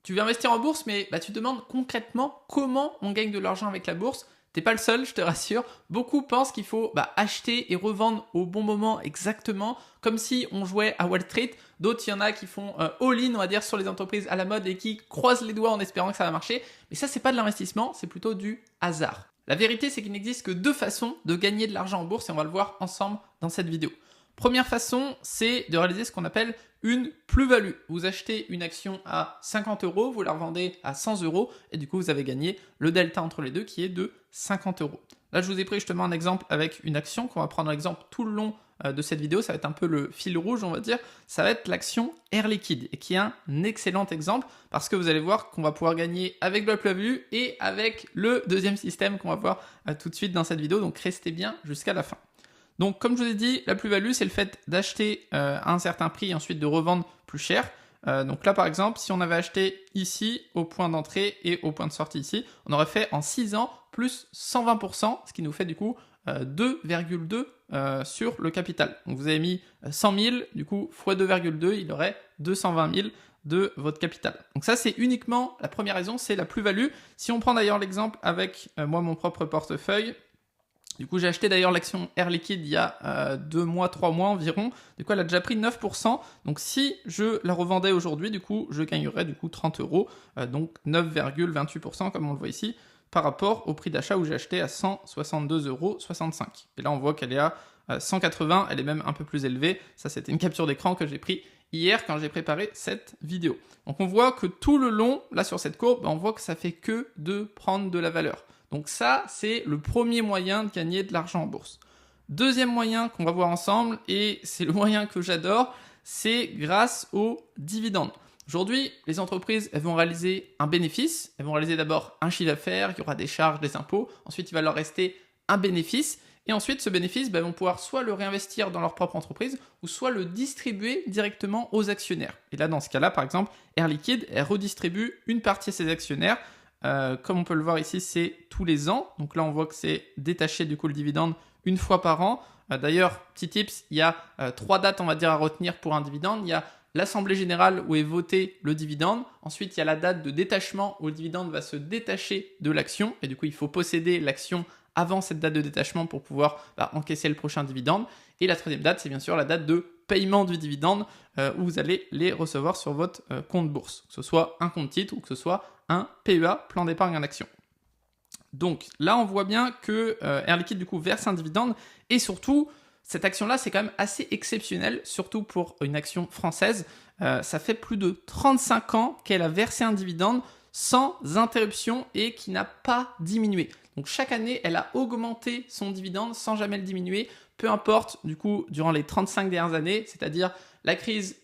Tu veux investir en bourse, mais tu te demandes concrètement comment on gagne de l'argent avec la bourse. T'es pas le seul, je te rassure. Beaucoup pensent qu'il faut acheter et revendre au bon moment exactement, comme si on jouait à Wall Street. D'autres, il y en a qui font all-in, on va dire, sur les entreprises à la mode et qui croisent les doigts en espérant que ça va marcher. Mais ça, c'est pas de l'investissement, c'est plutôt du hasard. La vérité, c'est qu'il n'existe que deux façons de gagner de l'argent en bourse et on va le voir ensemble dans cette vidéo. Première façon, c'est de réaliser ce qu'on appelle une plus-value. Vous achetez une action à 50 €, vous la revendez à 100 € et du coup, vous avez gagné le delta entre les deux qui est de 50 €. Là, je vous ai pris justement un exemple avec une action qu'on va prendre en exemple tout le long de cette vidéo. Ça va être un peu le fil rouge, on va dire. Ça va être l'action Air Liquide et qui est un excellent exemple parce que vous allez voir qu'on va pouvoir gagner avec de la plus-value et avec le deuxième système qu'on va voir tout de suite dans cette vidéo. Donc, restez bien jusqu'à la fin. Donc, comme je vous ai dit, la plus-value, c'est le fait d'acheter à un certain prix et ensuite de revendre plus cher. Donc là, par exemple, si on avait acheté ici au point d'entrée et au point de sortie ici, on aurait fait en 6 ans plus 120%, ce qui nous fait du coup 2,2 sur le capital. Donc vous avez mis 100 000, du coup, x 2,2, il aurait 220 000 de votre capital. Donc ça, c'est uniquement la première raison, c'est la plus-value. Si on prend d'ailleurs l'exemple avec moi, mon propre portefeuille, du coup, j'ai acheté d'ailleurs l'action Air Liquide il y a 2 mois, 3 mois environ. Du coup, elle a déjà pris 9%. Donc, si je la revendais aujourd'hui, du coup, je gagnerais du coup 30 €. Donc, 9,28% comme on le voit ici, par rapport au prix d'achat où j'ai acheté à 162,65 €. Et là, on voit qu'elle est à 180. Elle est même un peu plus élevée. Ça, c'était une capture d'écran que j'ai pris hier quand j'ai préparé cette vidéo. Donc, on voit que tout le long, là, sur cette courbe, on voit que ça fait que de prendre de la valeur. Donc ça, c'est le premier moyen de gagner de l'argent en bourse. Deuxième moyen qu'on va voir ensemble, et c'est le moyen que j'adore, c'est grâce aux dividendes. Aujourd'hui, les entreprises, elles vont réaliser un bénéfice. Elles vont réaliser d'abord un chiffre d'affaires, il y aura des charges, des impôts. Ensuite, il va leur rester un bénéfice. Et ensuite, ce bénéfice, elles vont pouvoir soit le réinvestir dans leur propre entreprise, ou soit le distribuer directement aux actionnaires. Et là, dans ce cas-là, par exemple, Air Liquide, elle redistribue une partie à ses actionnaires. Comme on peut le voir ici, c'est tous les ans. Donc là, on voit que c'est détaché du coup le dividende une fois par an. D'ailleurs, petit tips, il y a 3 dates, on va dire, à retenir pour un dividende. Il y a l'assemblée générale où est voté le dividende. Ensuite, il y a la date de détachement où le dividende va se détacher de l'action. Et du coup, il faut posséder l'action avant cette date de détachement pour pouvoir encaisser le prochain dividende. Et la troisième date, c'est bien sûr la date de paiement du dividende où vous allez les recevoir sur votre compte bourse. Que ce soit un compte titre ou que ce soit un PEA, plan d'épargne en action. Donc là, on voit bien que Air Liquide du coup verse un dividende et surtout, cette action-là, c'est quand même assez exceptionnel, surtout pour une action française. Ça fait plus de 35 ans qu'elle a versé un dividende sans interruption et qui n'a pas diminué. Donc chaque année, elle a augmenté son dividende sans jamais le diminuer, peu importe du coup durant les 35 dernières années, c'est-à-dire la crise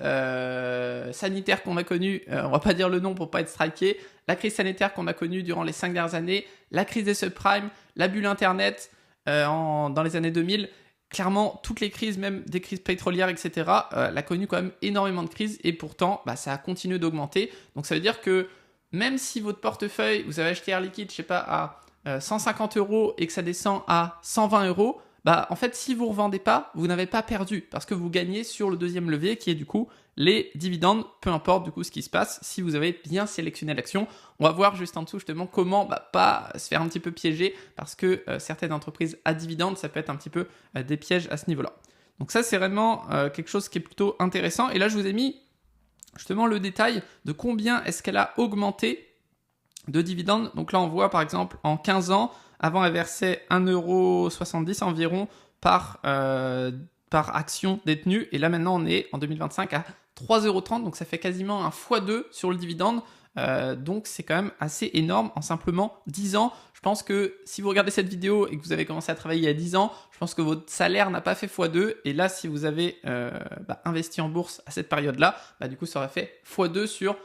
sanitaire qu'on a connue, on va pas dire le nom pour pas être striké, la crise sanitaire qu'on a connue durant les 5 dernières années, la crise des subprimes, la bulle internet dans les années 2000, clairement toutes les crises, même des crises pétrolières, etc., elle a connu quand même énormément de crises et pourtant ça a continué d'augmenter. Donc ça veut dire que même si votre portefeuille, vous avez acheté Air Liquide, je sais pas, à 150 € et que ça descend à 120 €, en fait, si vous ne revendez pas, vous n'avez pas perdu parce que vous gagnez sur le deuxième levier qui est du coup les dividendes, peu importe du coup ce qui se passe si vous avez bien sélectionné l'action. On va voir juste en dessous justement comment pas se faire un petit peu piéger parce que certaines entreprises à dividendes, ça peut être un petit peu des pièges à ce niveau-là. Donc ça, c'est vraiment quelque chose qui est plutôt intéressant. Et là, je vous ai mis justement le détail de combien est-ce qu'elle a augmenté de dividendes. Donc là, on voit par exemple en 15 ans, avant, elle versait 1,70 € environ par action détenue. Et là, maintenant, on est en 2025 à 3,30 €. Donc, ça fait quasiment un x2 sur le dividende. Donc, c'est quand même assez énorme en simplement 10 ans. Je pense que si vous regardez cette vidéo et que vous avez commencé à travailler il y a 10 ans, je pense que votre salaire n'a pas fait x2. Et là, si vous avez investi en bourse à cette période-là, du coup, ça aurait fait x2 sur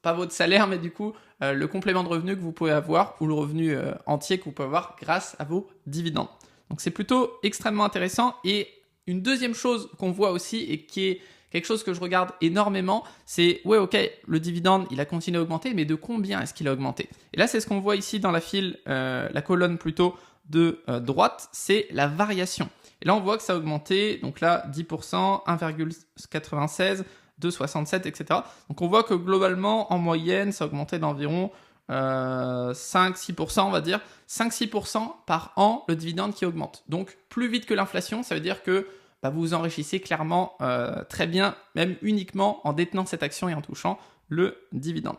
pas votre salaire, mais du coup, le complément de revenu que vous pouvez avoir ou le revenu entier que vous pouvez avoir grâce à vos dividendes. Donc, c'est plutôt extrêmement intéressant. Et une deuxième chose qu'on voit aussi et qui est quelque chose que je regarde énormément, c'est le dividende, il a continué à augmenter, mais de combien est-ce qu'il a augmenté? Et là, c'est ce qu'on voit ici dans la colonne plutôt de droite, c'est la variation. Et là, on voit que ça a augmenté, donc là, 10%, 1,96, 2,67, etc. Donc on voit que globalement, en moyenne, ça augmentait d'environ 5-6%, on va dire. 5-6% par an, le dividende qui augmente. Donc plus vite que l'inflation, ça veut dire que vous vous enrichissez clairement très bien, même uniquement en détenant cette action et en touchant le dividende.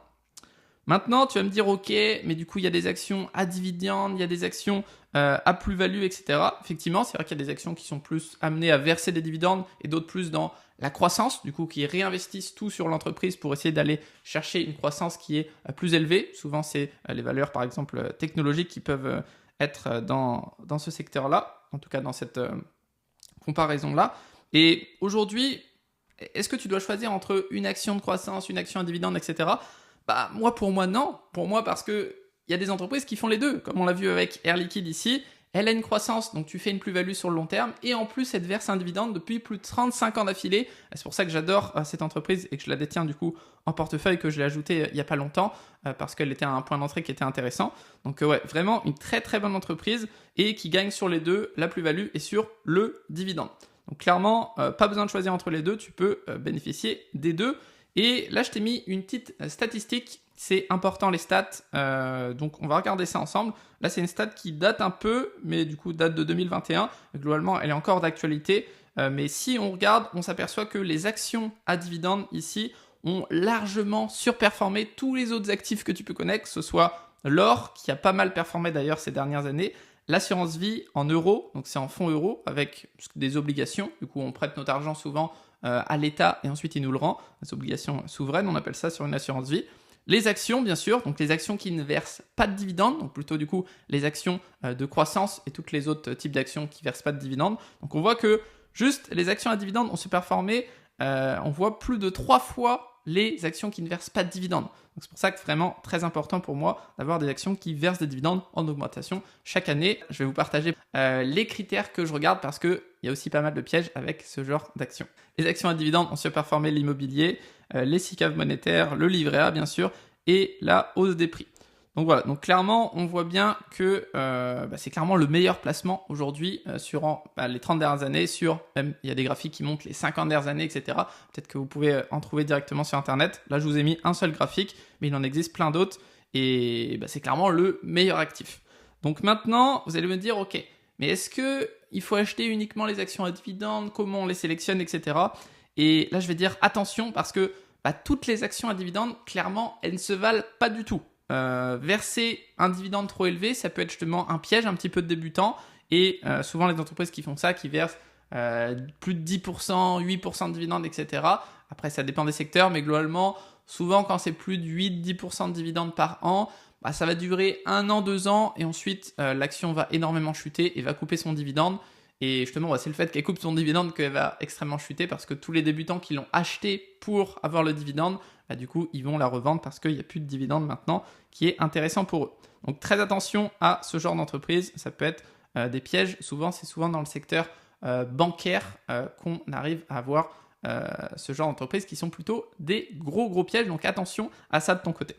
Maintenant, tu vas me dire, ok, mais du coup, il y a des actions à dividende, il y a des actions à plus-value, etc. Effectivement, c'est vrai qu'il y a des actions qui sont plus amenées à verser des dividendes et d'autres plus dans la croissance, du coup, qui réinvestissent tout sur l'entreprise pour essayer d'aller chercher une croissance qui est plus élevée. Souvent, c'est les valeurs, par exemple, technologiques qui peuvent être dans ce secteur-là, en tout cas dans cette comparaison-là. Et aujourd'hui, est-ce que tu dois choisir entre une action de croissance, une action à dividende, etc. Pour moi, non. Pour moi, parce que il y a des entreprises qui font les deux. Comme on l'a vu avec Air Liquide ici, elle a une croissance, donc tu fais une plus-value sur le long terme, et en plus, elle te verse un dividende depuis plus de 35 ans d'affilée. C'est pour ça que j'adore cette entreprise et que je la détiens du coup en portefeuille, que je l'ai ajoutée il n'y a pas longtemps, parce qu'elle était à un point d'entrée qui était intéressant. Donc ouais, vraiment une très très bonne entreprise et qui gagne sur les deux, la plus-value et sur le dividende. Donc clairement, pas besoin de choisir entre les deux, tu peux bénéficier des deux. Et là, je t'ai mis une petite statistique. C'est important les stats, donc on va regarder ça ensemble. Là, c'est une stat qui date un peu, mais du coup date de 2021. Globalement, elle est encore d'actualité. Mais si on regarde, on s'aperçoit que les actions à dividendes ici ont largement surperformé tous les autres actifs que tu peux connaître, que ce soit l'or, qui a pas mal performé d'ailleurs ces dernières années, l'assurance vie en euros, donc c'est en fonds euros avec des obligations. Du coup, on prête notre argent souvent à l'État et ensuite il nous le rend. Les obligations souveraines, on appelle ça sur une assurance vie. Les actions, bien sûr, donc les actions qui ne versent pas de dividendes, donc plutôt du coup les actions de croissance et tous les autres types d'actions qui ne versent pas de dividendes. Donc on voit que juste les actions à dividendes ont surperformé, on voit plus de 3 fois les actions qui ne versent pas de dividendes. Donc c'est pour ça que c'est vraiment très important pour moi d'avoir des actions qui versent des dividendes en augmentation chaque année. Je vais vous partager les critères que je regarde parce qu'il y a aussi pas mal de pièges avec ce genre d'actions. Les actions à dividendes ont surperformé l'immobilier, les SICAV monétaires, le livret A bien sûr, et la hausse des prix. Donc voilà, donc clairement, on voit bien que c'est clairement le meilleur placement aujourd'hui sur les 30 dernières années, même il y a des graphiques qui montrent les 50 dernières années, etc. Peut-être que vous pouvez en trouver directement sur Internet. Là, je vous ai mis un seul graphique, mais il en existe plein d'autres, et c'est clairement le meilleur actif. Donc maintenant, vous allez me dire, ok, mais est-ce qu'il faut acheter uniquement les actions à dividendes, comment on les sélectionne, etc. Et là, je vais dire attention, parce que toutes les actions à dividendes, clairement, elles ne se valent pas du tout. Verser un dividende trop élevé, ça peut être justement un piège un petit peu de débutant, et souvent les entreprises qui font ça, qui versent plus de 10%, 8% de dividendes, etc. Après, ça dépend des secteurs, mais globalement, souvent quand c'est plus de 8-10% de dividendes par an, ça va durer 1 an, 2 ans, et ensuite l'action va énormément chuter et va couper son dividende. Et justement, c'est le fait qu'elle coupe son dividende qu'elle va extrêmement chuter, parce que tous les débutants qui l'ont acheté pour avoir le dividende, du coup, ils vont la revendre parce qu'il n'y a plus de dividende maintenant, qui est intéressant pour eux. Donc très attention à ce genre d'entreprise, ça peut être des pièges. C'est souvent dans le secteur bancaire qu'on arrive à avoir ce genre d'entreprises qui sont plutôt des gros pièges, donc attention à ça de ton côté.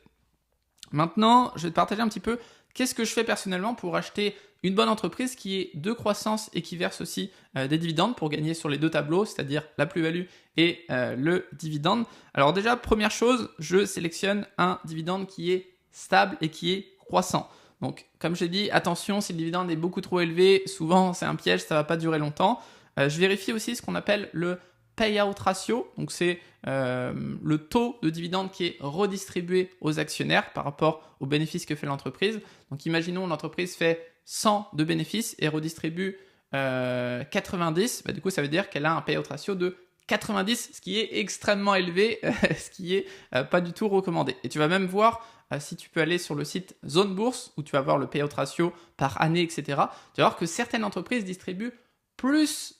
Maintenant, je vais te partager un petit peu qu'est-ce que je fais personnellement pour acheter une bonne entreprise qui est de croissance et qui verse aussi des dividendes pour gagner sur les deux tableaux, c'est-à-dire la plus-value et le dividende. Alors déjà, première chose, je sélectionne un dividende qui est stable et qui est croissant. Donc, comme j'ai dit, attention, si le dividende est beaucoup trop élevé, souvent c'est un piège, ça ne va pas durer longtemps. Je vérifie aussi ce qu'on appelle le payout ratio, donc c'est le taux de dividende qui est redistribué aux actionnaires par rapport aux bénéfices que fait l'entreprise. Donc imaginons l'entreprise fait 100 de bénéfices et redistribue 90, du coup ça veut dire qu'elle a un payout ratio de 90, ce qui est extrêmement élevé, ce qui est pas du tout recommandé. Et tu vas même voir, si tu peux aller sur le site Zone Bourse, où tu vas voir le payout ratio par année, etc., tu vas voir que certaines entreprises distribuent plus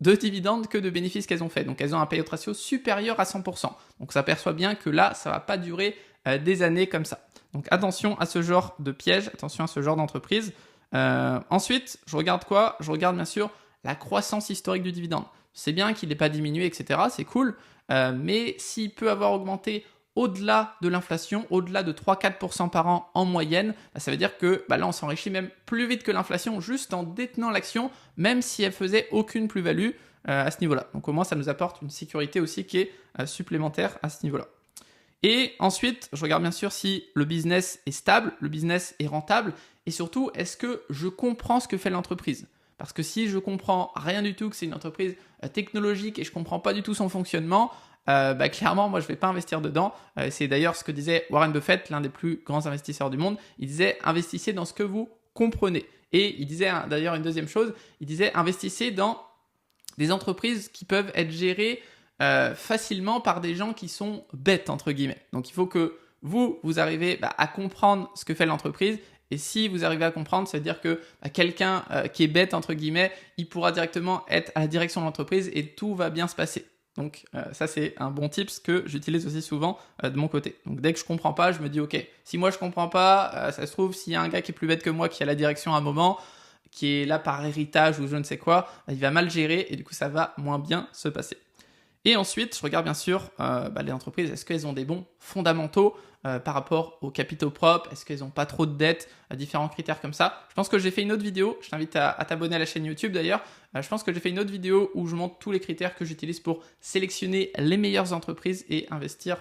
de dividendes que de bénéfices qu'elles ont fait. Donc elles ont un payout ratio supérieur à 100%. Donc ça perçoit bien que là, ça ne va pas durer des années comme ça. Donc attention à ce genre de piège, attention à ce genre d'entreprise. Ensuite, je regarde quoi ? Je regarde bien sûr la croissance historique du dividende. C'est bien qu'il n'ait pas diminué, etc. C'est cool. Mais s'il peut avoir augmenté au-delà de l'inflation, au-delà de 3-4% par an en moyenne, ça veut dire que là, on s'enrichit même plus vite que l'inflation juste en détenant l'action, même si elle faisait aucune plus-value. à ce niveau-là. Donc au moins, ça nous apporte une sécurité aussi qui est supplémentaire à ce niveau-là. Et ensuite, je regarde bien sûr si le business est stable, le business est rentable, et surtout, est-ce que je comprends ce que fait l'entreprise? Parce que si je comprends rien du tout, que c'est une entreprise technologique et je comprends pas du tout son fonctionnement, clairement, moi, je vais pas investir dedans. C'est d'ailleurs ce que disait Warren Buffett, l'un des plus grands investisseurs du monde. Il disait, investissez dans ce que vous comprenez. Et il disait d'ailleurs une deuxième chose, il disait, investissez dans des entreprises qui peuvent être gérées facilement par des gens qui sont bêtes, entre guillemets. Donc, il faut que vous arrivez à comprendre ce que fait l'entreprise. Et si vous arrivez à comprendre, ça veut dire que quelqu'un qui est bête, entre guillemets, il pourra directement être à la direction de l'entreprise et tout va bien se passer. Donc ça, c'est un bon tips que j'utilise aussi souvent de mon côté. Donc dès que je comprends pas, je me dis ok, si moi je comprends pas, ça se trouve, s'il y a un gars qui est plus bête que moi, qui a la direction à un moment, qui est là par héritage ou je ne sais quoi, il va mal gérer et du coup ça va moins bien se passer. Et ensuite, je regarde bien sûr les entreprises, est-ce qu'elles ont des bons fondamentaux par rapport aux capitaux propres, est-ce qu'elles n'ont pas trop de dettes, différents critères comme ça. Je pense que j'ai fait une autre vidéo, je t'invite à t'abonner à la chaîne YouTube d'ailleurs. Je pense que j'ai fait une autre vidéo où je montre tous les critères que j'utilise pour sélectionner les meilleures entreprises et investir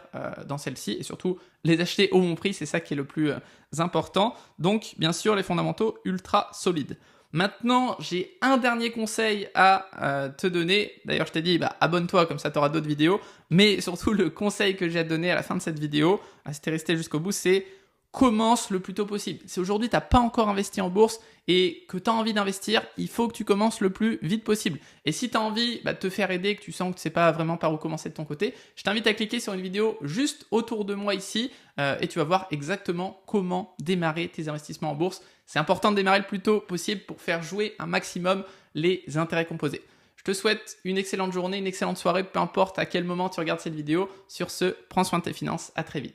dans celles-ci et surtout les acheter au bon prix, c'est ça qui est le plus important. Donc bien sûr, les fondamentaux ultra solides. Maintenant, j'ai un dernier conseil à te donner. D'ailleurs, je t'ai dit, abonne-toi, comme ça tu auras d'autres vidéos. Mais surtout, le conseil que j'ai à te donner à la fin de cette vidéo, si t'es resté jusqu'au bout, c'est commence le plus tôt possible. Si aujourd'hui, tu n'as pas encore investi en bourse et que tu as envie d'investir, il faut que tu commences le plus vite possible. Et si tu as envie de te faire aider, que tu sens que tu ne sais pas vraiment par où commencer de ton côté, je t'invite à cliquer sur une vidéo juste autour de moi ici et tu vas voir exactement comment démarrer tes investissements en bourse. C'est important de démarrer le plus tôt possible pour faire jouer un maximum les intérêts composés. Je te souhaite une excellente journée, une excellente soirée, peu importe à quel moment tu regardes cette vidéo. Sur ce, prends soin de tes finances. À très vite.